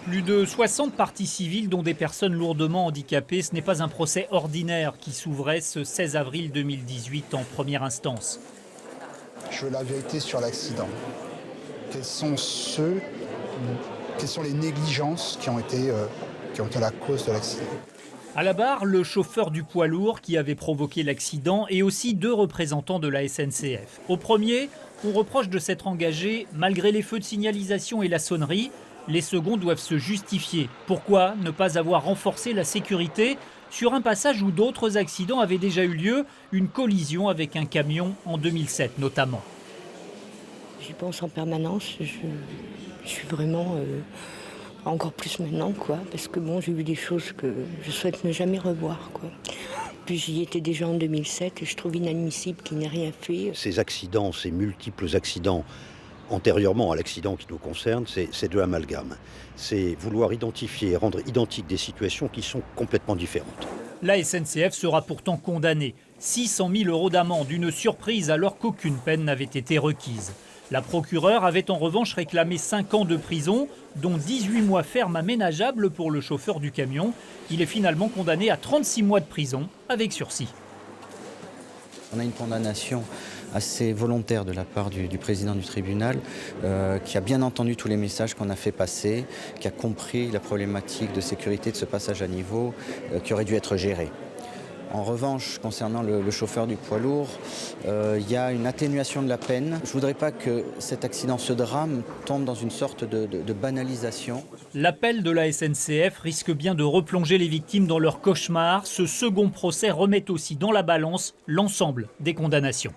Plus de 60 parties civiles, dont des personnes lourdement handicapées. Ce n'est pas un procès ordinaire qui s'ouvrait ce 16 avril 2018 en première instance. Je veux la vérité sur l'accident. Quels sont les négligences qui ont été la cause de l'accident? À la barre, le chauffeur du poids lourd qui avait provoqué l'accident et aussi 2 représentants de la SNCF. Au premier, on reproche de s'être engagé malgré les feux de signalisation et la sonnerie. Les seconds doivent se justifier. Pourquoi ne pas avoir renforcé la sécurité sur un passage où d'autres accidents avaient déjà eu lieu, une collision avec un camion en 2007 notamment. J'y pense en permanence, je suis vraiment encore plus maintenant, quoi, parce que bon, j'ai vu des choses que je souhaite ne jamais revoir, quoi. Puis j'y étais déjà en 2007 et je trouve inadmissible qu'il n'ait rien fait. Ces accidents, ces multiples accidents antérieurement à l'accident qui nous concerne, c'est de l'amalgame. C'est vouloir identifier et rendre identiques des situations qui sont complètement différentes. La SNCF sera pourtant condamnée. 600 000 € d'amende, une surprise alors qu'aucune peine n'avait été requise. La procureure avait en revanche réclamé 5 ans de prison, dont 18 mois ferme aménageables pour le chauffeur du camion. Il est finalement condamné à 36 mois de prison avec sursis. On a une condamnation assez volontaire de la part du président du tribunal, qui a bien entendu tous les messages qu'on a fait passer, qui a compris la problématique de sécurité de ce passage à niveau, qui aurait dû être géré. En revanche, concernant le chauffeur du poids lourd, il y a une atténuation de la peine. Je ne voudrais pas que cet accident, ce drame, tombe dans une sorte de banalisation. L'appel de la SNCF risque bien de replonger les victimes dans leur cauchemar. Ce second procès remet aussi dans la balance l'ensemble des condamnations.